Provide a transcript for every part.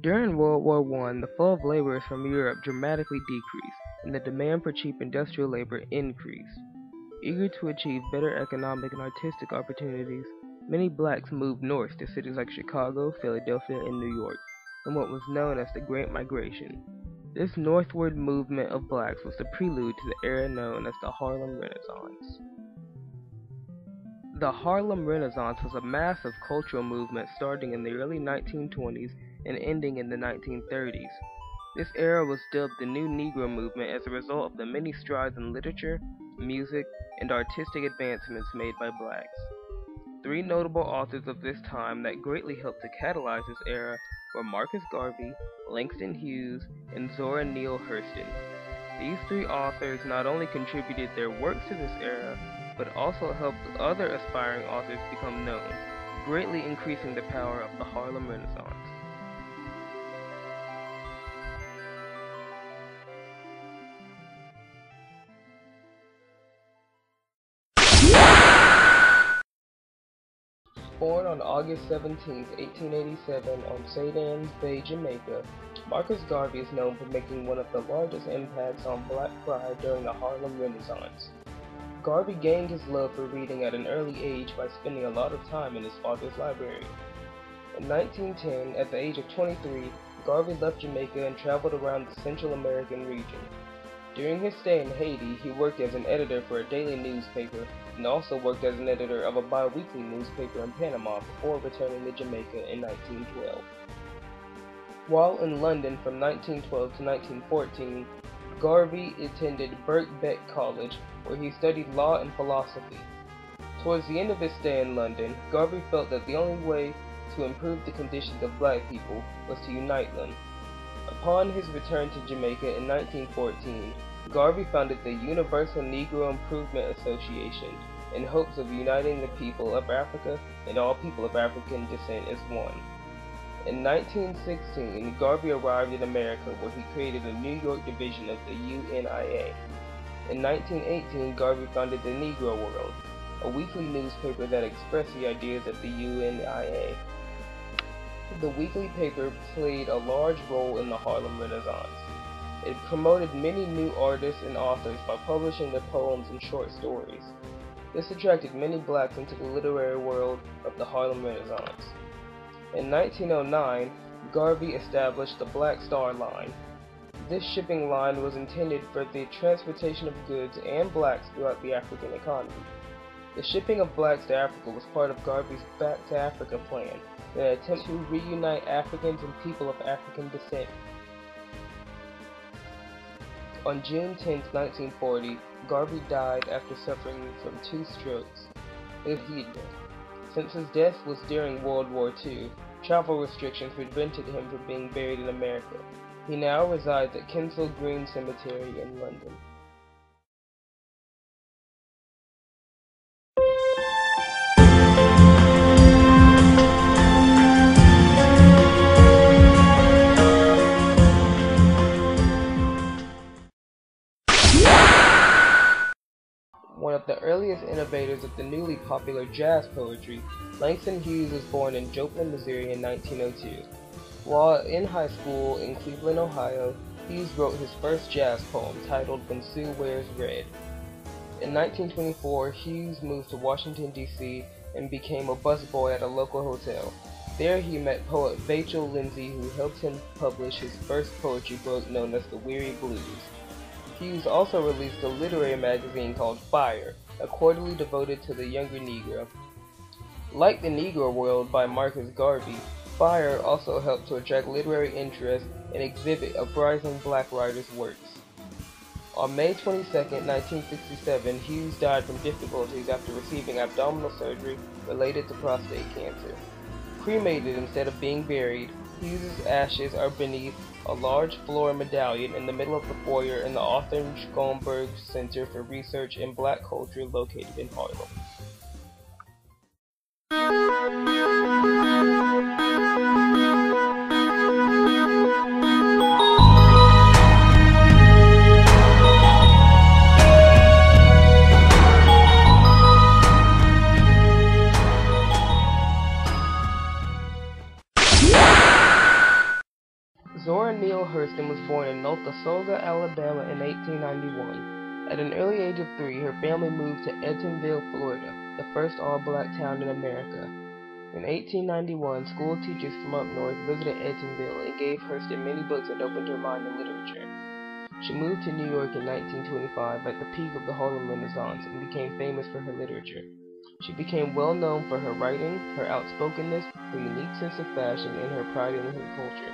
During World War I, the flow of laborers from Europe dramatically decreased, and the demand for cheap industrial labor increased. Eager to achieve better economic and artistic opportunities, many blacks moved north to cities like Chicago, Philadelphia, and New York, in what was known as the Great Migration. This northward movement of blacks was the prelude to the era known as the Harlem Renaissance. The Harlem Renaissance was a massive cultural movement starting in the early 1920s and ending in the 1930s. This era was dubbed the New Negro Movement as a result of the many strides in literature, music, and artistic advancements made by blacks. Three notable authors of this time that greatly helped to catalyze this era were Marcus Garvey, Langston Hughes, and Zora Neale Hurston. These three authors not only contributed their works to this era, but also helped other aspiring authors become known, greatly increasing the power of the Harlem Renaissance. Born on August 17, 1887 on St. Anne's Bay, Jamaica, Marcus Garvey is known for making one of the largest impacts on black pride during the Harlem Renaissance. Garvey gained his love for reading at an early age by spending a lot of time in his father's library. In 1910, at the age of 23, Garvey left Jamaica and traveled around the Central American region. During his stay in Haiti, he worked as an editor for a daily newspaper and also worked as an editor of a bi-weekly newspaper in Panama before returning to Jamaica in 1912. While in London from 1912 to 1914, Garvey attended Birkbeck College, where he studied law and philosophy. Towards the end of his stay in London, Garvey felt that the only way to improve the conditions of black people was to unite them. Upon his return to Jamaica in 1914, Garvey founded the Universal Negro Improvement Association in hopes of uniting the people of Africa and all people of African descent as one. In 1916, Garvey arrived in America, where he created a New York division of the UNIA. In 1918, Garvey founded the Negro World, a weekly newspaper that expressed the ideas of the UNIA. The weekly paper played a large role in the Harlem Renaissance. It promoted many new artists and authors by publishing their poems and short stories. This attracted many blacks into the literary world of the Harlem Renaissance. In 1909, Garvey established the Black Star Line. This shipping line was intended for the transportation of goods and blacks throughout the African economy. The shipping of blacks to Africa was part of Garvey's Back to Africa plan, in an attempt to reunite Africans and people of African descent. On June 10, 1940, Garvey died after suffering from 2 strokes. Since his death was during World War II, travel restrictions prevented him from being buried in America. He now resides at Kensal Green Cemetery in London. One of the earliest innovators of the newly popular jazz poetry, Langston Hughes was born in Joplin, Missouri in 1902. While in high school in Cleveland, Ohio, Hughes wrote his first jazz poem titled When Sue Wears Red. In 1924, Hughes moved to Washington, D.C. and became a busboy at a local hotel. There he met poet Vachel Lindsay, who helped him publish his first poetry book known as The Weary Blues. Hughes also released a literary magazine called Fire, a quarterly devoted to the younger Negro. Like The Negro World by Marcus Garvey, Fire also helped to attract literary interest and exhibit uprising black writers' works. On May 22, 1967, Hughes died from difficulties after receiving abdominal surgery related to prostate cancer. Cremated instead of being buried, Hughes' ashes are beneath a large floor medallion in the middle of the foyer in the Arthur Schomburg Center for Research in Black Culture located in Harlem. Neale Hurston was born in Notasulga, Alabama in 1891. At an early age of 3, her family moved to Eatonville, Florida, the first all-black town in America. In 1891, school teachers from up north visited Eatonville and gave Hurston many books that opened her mind to literature. She moved to New York in 1925 at the peak of the Harlem Renaissance and became famous for her literature. She became well known for her writing, her outspokenness, her unique sense of fashion, and her pride in her culture.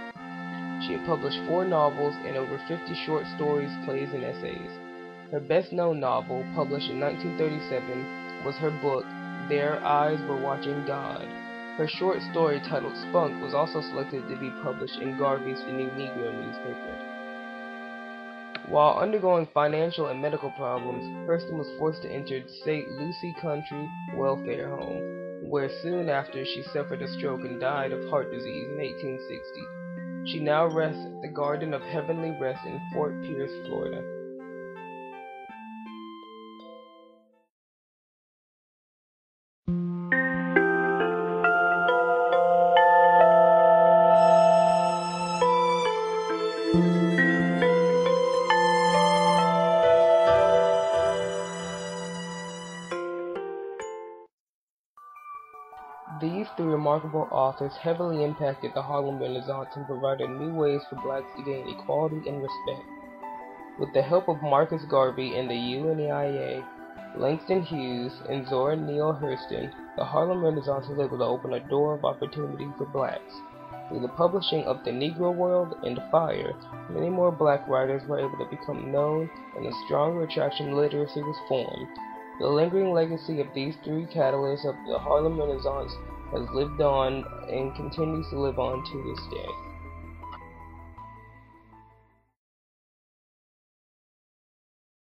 She had published 4 novels and over 50 short stories, plays, and essays. Her best-known novel, published in 1937, was her book, Their Eyes Were Watching God. Her short story titled Spunk was also selected to be published in Garvey's The New Negro newspaper. While undergoing financial and medical problems, Hurston was forced to enter St. Lucie Country Welfare Home, where soon after she suffered a stroke and died of heart disease in 1860. She now rests at the Garden of Heavenly Rest in Fort Pierce, Florida. These 3 remarkable authors heavily impacted the Harlem Renaissance and provided new ways for blacks to gain equality and respect. With the help of Marcus Garvey and the UNIA, Langston Hughes, and Zora Neale Hurston, the Harlem Renaissance was able to open a door of opportunity for blacks. Through the publishing of The Negro World and Fire, many more black writers were able to become known, and a stronger attraction to literacy was formed. The lingering legacy of these 3 catalysts of the Harlem Renaissance has lived on and continues to live on to this day.